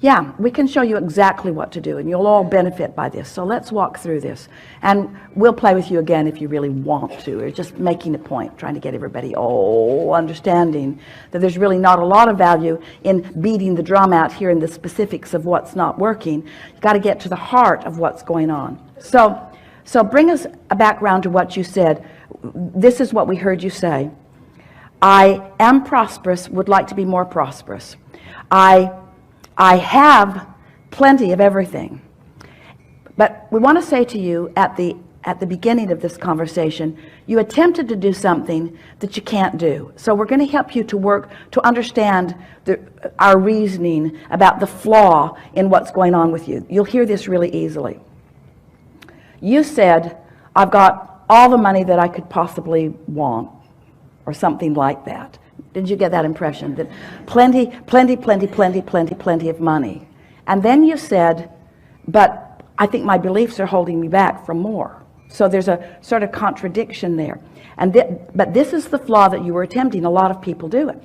Yeah, we can show you exactly what to do, and you'll all benefit by this. So let's walk through this. And we'll play with you again if you really want to. We're just making a point, trying to get everybody understanding that there's really not a lot of value in beating the drum out here in the specifics of what's not working. You've got to get to the heart of what's going on. So bring us a background to what you said. This is what we heard you say. I am prosperous, would like to be more prosperous. I have plenty of everything. But we want to say to you at the beginning of this conversation, you attempted to do something that you can't do. So we're going to help you to work to understand our reasoning about the flaw in what's going on with you. You'll hear this really easily. You said, I've got all the money that I could possibly want, or something like that. Did you get that impression? That plenty of money. And then you said, but I think my beliefs are holding me back from more. So there's a sort of contradiction there. But this is the flaw that you were attempting. A lot of people do it.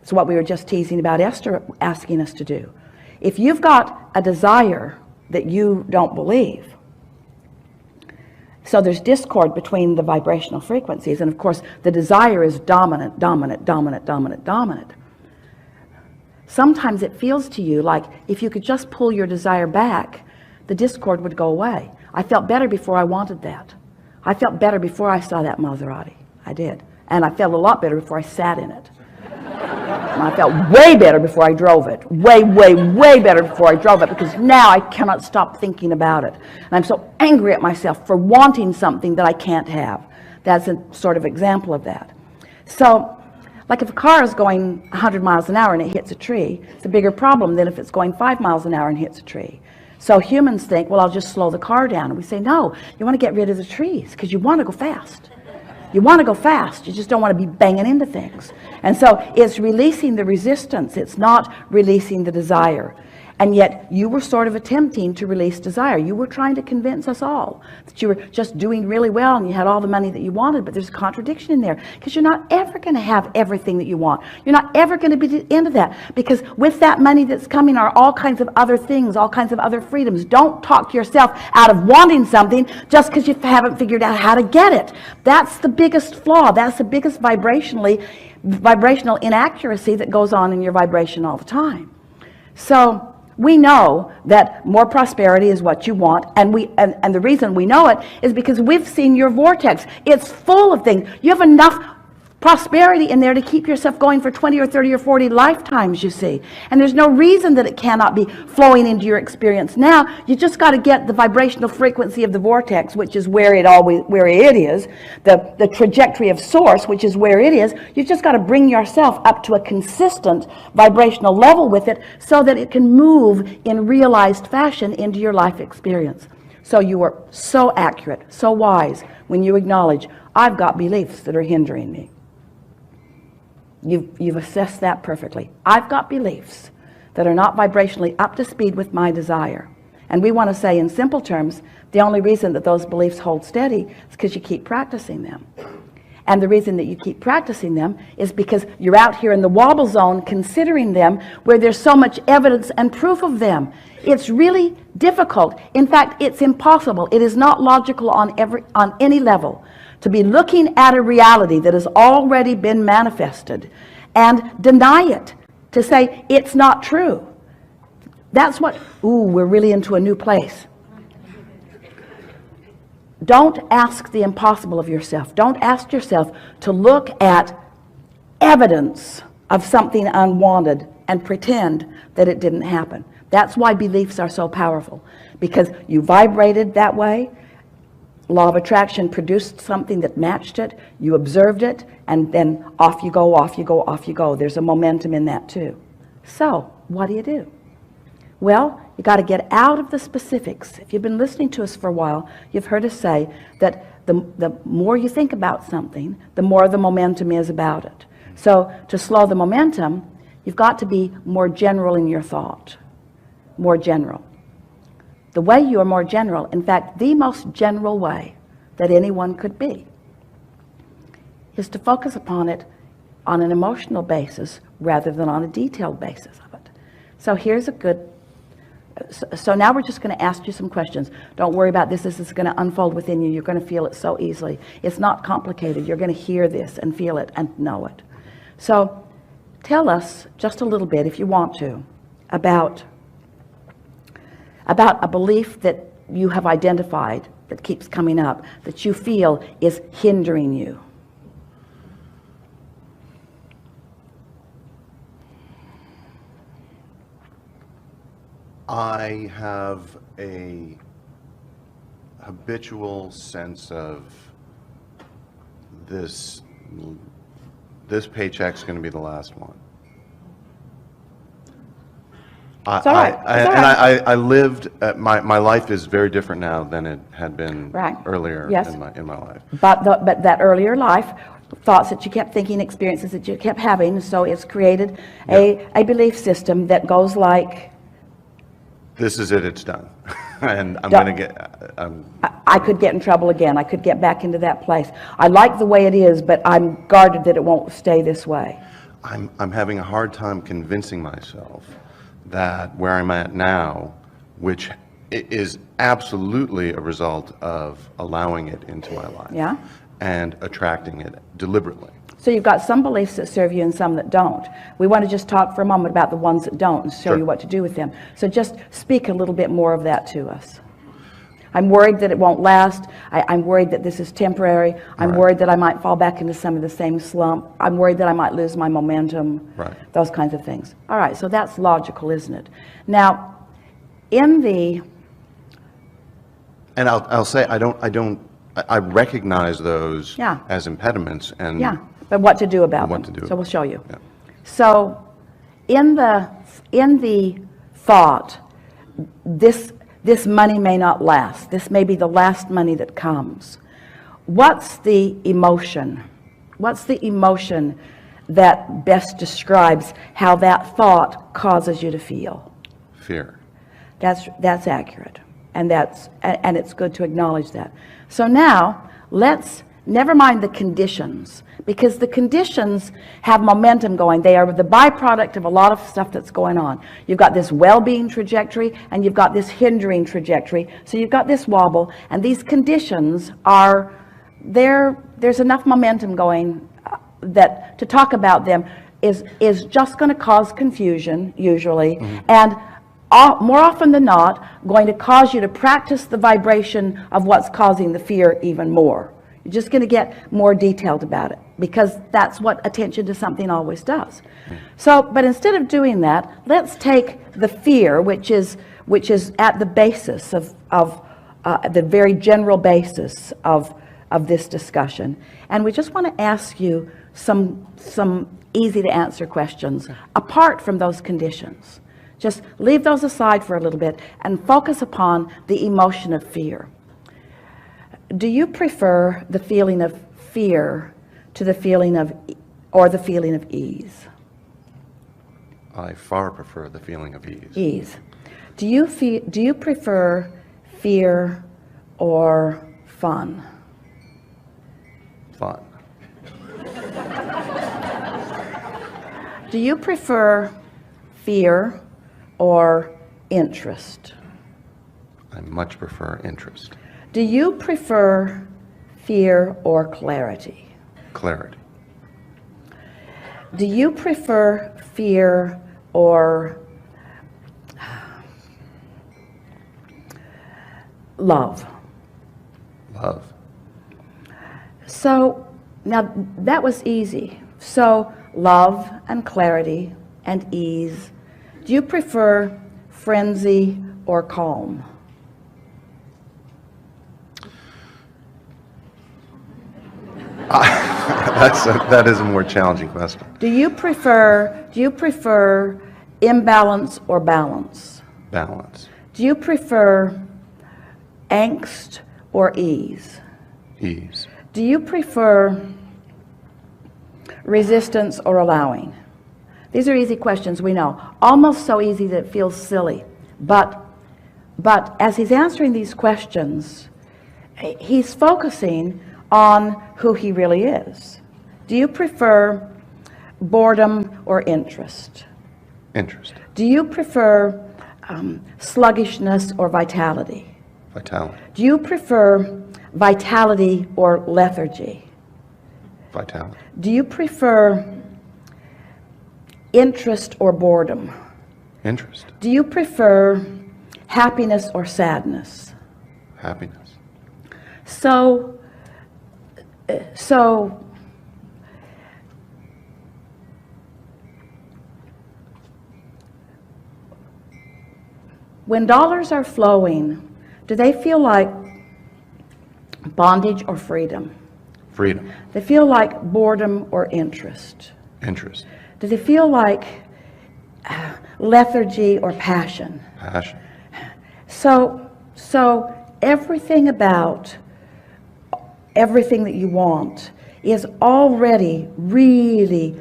It's what we were just teasing about Esther asking us to do. If you've got a desire that you don't believe, so there's discord between the vibrational frequencies, and of course the desire is dominant. Sometimes it feels to you like if you could just pull your desire back, the discord would go away. I felt better before I wanted that. I felt better before I saw that Maserati. I did. And I felt a lot better before I sat in it. And I felt way better before I drove it. Way better before I drove it, because now I cannot stop thinking about it. And I'm so angry at myself for wanting something that I can't have. That's a sort of example of that. So, like if a car is going 100 miles an hour and it hits a tree, it's a bigger problem than if it's going 5 miles an hour and hits a tree. So humans think, well, I'll just slow the car down. And we say, no, you want to get rid of the trees because you want to go fast. You want to go fast. You just don't want to be banging into things. And so it's releasing the resistance. It's not releasing the desire. And yet you were sort of attempting to release desire. You were trying to convince us all that you were just doing really well and you had all the money that you wanted, but there's a contradiction in there, because you're not ever going to have everything that you want. You're not ever going to be into that, because with that money that's coming are all kinds of other things, all kinds of other freedoms. Don't talk yourself out of wanting something just because you haven't figured out how to get it. That's the biggest flaw. That's the biggest vibrational inaccuracy that goes on in your vibration all the time. So we know that more prosperity is what you want, and the reason we know it is because we've seen your vortex. It's full of things. You have enough prosperity in there to keep yourself going for 20 or 30 or 40 lifetimes, you see. And there's no reason that it cannot be flowing into your experience now. You just got to get the vibrational frequency of the vortex, which is where it is, the trajectory of source, which is where it is. You've just got to bring yourself up to a consistent vibrational level with it so that it can move in realized fashion into your life experience. So you are so accurate, so wise when you acknowledge, I've got beliefs that are hindering me. You've assessed that perfectly. I've got beliefs that are not vibrationally up to speed with my desire. And we want to say in simple terms, the only reason that those beliefs hold steady is because you keep practicing them. And the reason that you keep practicing them is because you're out here in the wobble zone considering them where there's so much evidence and proof of them. It's really difficult. In fact, it's impossible. It is not logical on any level to be looking at a reality that has already been manifested and deny it, to say it's not true. That's what, we're really into a new place. Don't ask the impossible of yourself. Don't ask yourself to look at evidence of something unwanted and pretend that it didn't happen. That's why beliefs are so powerful, because you vibrated that way. Law of attraction produced something that matched it. You observed it, and then off you go, off you go, off you go. There's a momentum in that too. So what do? Well, you got to get out of the specifics. If you've been listening to us for a while, you've heard us say that the more you think about something, the more the momentum is about it. So to slow the momentum, you've got to be more general in your thought. More general. The way you are more general, in fact, the most general way that anyone could be, is to focus upon it on an emotional basis rather than on a detailed basis of it. So here's a good, so now we're just going to ask you some questions. Don't worry about this. This is going to unfold within you. You're going to feel it so easily. It's not complicated. You're going to hear this and feel it and know it. So tell us just a little bit, if you want to, about a belief that you have identified that keeps coming up, that you feel is hindering you. I have a habitual sense of this paycheck's going to be the last one. It's all right. I lived, my life is very different now than it had been Right. earlier Yes. in my life. But that earlier life, thoughts that you kept thinking, experiences that you kept having, so it's created a belief system that goes like, This is it, it's done. And I'm going to get, I could get in trouble again. I could get back into that place. I like the way it is, but I'm guarded that it won't stay this way. I'm having a hard time convincing myself that where I'm at now, which is absolutely a result of allowing it into my life, Yeah. and attracting it deliberately. So you've got some beliefs that serve you and some that don't. We want to just talk for a moment about the ones that don't and show Sure. you what to do with them. So just speak a little bit more of that to us. I'm worried that it won't last. I'm worried that this is temporary. I'm Right. worried that I might fall back into some of the same slump. I'm worried that I might lose my momentum. Right. Those kinds of things. All right, so that's logical, isn't it? Now, in the... And I'll say I recognize those Yeah. as impediments, and Yeah, but what to do about What them. to do. So we'll show you. Yeah. So in the thought, this money may not last. This may be the last money that comes. What's the emotion? What's the emotion that best describes how that thought causes you to feel? fear. That's accurate. And it's good to acknowledge that. So now let's never mind the conditions, because the conditions have momentum going. They are the byproduct of a lot of stuff that's going on. You've got this well-being trajectory and you've got this hindering trajectory. So you've got this wobble, and these conditions are there. There's enough momentum going that to talk about them is just going to cause confusion usually, and more often than not going to cause you to practice the vibration of what's causing the fear even more. You're just going to get more detailed about it, because that's what attention to something always does. So, but instead of doing that, let's take the fear, which is at the basis of the very general basis of this discussion, and we just want to ask you some easy to answer questions apart from those conditions. Just leave those aside for a little bit and focus upon the emotion of fear. Do you prefer the feeling of fear to the feeling of ease? I far prefer the feeling of ease. Ease. Do you prefer fear or fun? Fun. Do you prefer fear or interest? I much prefer interest. Do you prefer fear or clarity? Clarity. Do you prefer fear or love? Love. So now that was easy. So love and clarity and ease. Do you prefer frenzy or calm? That is a more challenging question. Do you prefer imbalance or balance? Balance. Do you prefer angst or ease? Ease. Do you prefer resistance or allowing? These are easy questions, we know. Almost so easy that it feels silly. But as he's answering these questions, he's focusing on who he really is. Do you prefer boredom or interest? Interest. Do you prefer sluggishness or vitality? Vitality. Do you prefer vitality or lethargy? Vitality. Do you prefer interest or boredom? Interest. Do you prefer happiness or sadness? Happiness. So when dollars are flowing, do they feel like bondage or freedom? Freedom. They feel like boredom or interest? Interest. Do they feel like lethargy or passion? Passion. So everything about everything that you want is already really,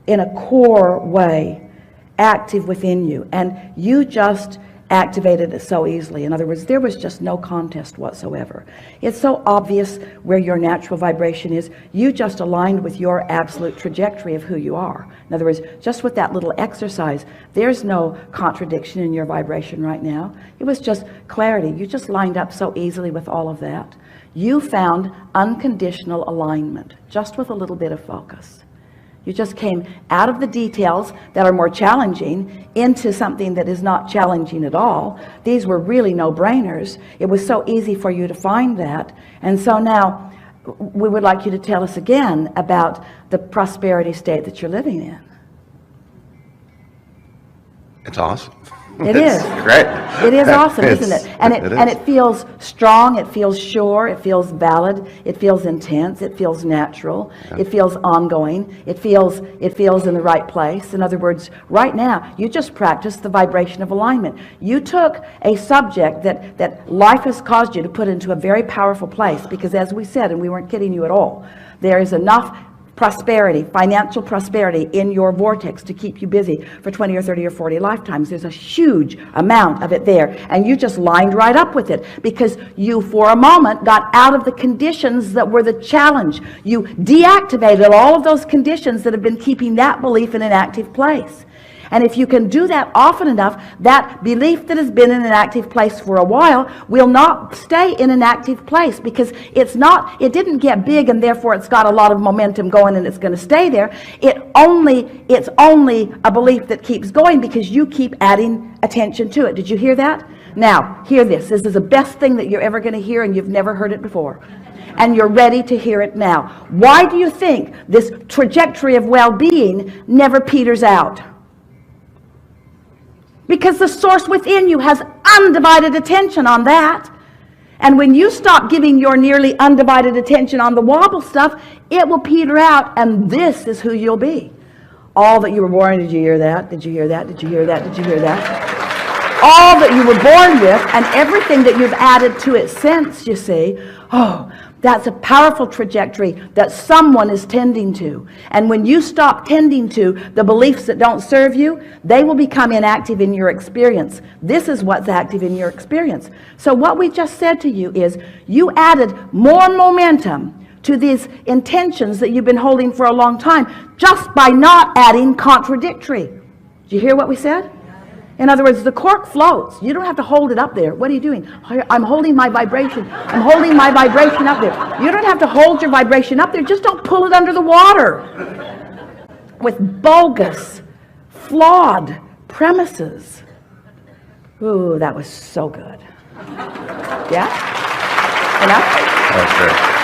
in a core way, active within you, and you just activated it so easily. In other words, there was just no contest whatsoever. It's so obvious where your natural vibration is. You just aligned with your absolute trajectory of who you are. In other words, just with that little exercise, there's no contradiction in your vibration right now. It was just clarity. You just lined up so easily with all of that. You found unconditional alignment just with a little bit of focus. You just came out of the details that are more challenging into something that is not challenging at all. These were really no-brainers. It was so easy for you to find that. And so now we would like you to tell us again about the prosperity state that you're living in. It's awesome. It It's is. great. It is awesome, isn't It's- it? And it feels strong, it feels sure, it feels valid, it feels intense, it feels natural, it feels ongoing, it feels in the right place. In other words, right now, you just practiced the vibration of alignment. You took a subject that life has caused you to put into a very powerful place, because as we said, and we weren't kidding you at all, there is enough prosperity, financial prosperity in your vortex to keep you busy for 20 or 30 or 40 lifetimes. There's a huge amount of it there, and you just lined right up with it because you for a moment got out of the conditions that were the challenge. You deactivated all of those conditions that have been keeping that belief in an active place. And if you can do that often enough, that belief that has been in an active place for a while will not stay in an active place, because it didn't get big and therefore it's got a lot of momentum going and it's going to stay there. It's only a belief that keeps going because you keep adding attention to it. Did you hear that? Now, hear this. This is the best thing that you're ever going to hear, and you've never heard it before. And you're ready to hear it now. Why do you think this trajectory of well-being never peters out? Because the source within you has undivided attention on that. And when you stop giving your nearly undivided attention on the wobble stuff, it will peter out, and this is who you'll be. All that you were born, did you hear that? Did you hear that? Did you hear that? Did you hear that? All that you were born with, and everything that you've added to it since, you see. Oh, that's a powerful trajectory that someone is tending to. And when you stop tending to the beliefs that don't serve you, they will become inactive in your experience. This is what's active in your experience. So what we just said to you is you added more momentum to these intentions that you've been holding for a long time just by not adding contradictory. Did you hear what we said? In other words, the cork floats. You don't have to hold it up there. What are you doing? I'm holding my vibration. I'm holding my vibration up there. You don't have to hold your vibration up there. Just don't pull it under the water with bogus, flawed premises. Ooh, that was so good. Yeah? Enough? Oh, sure.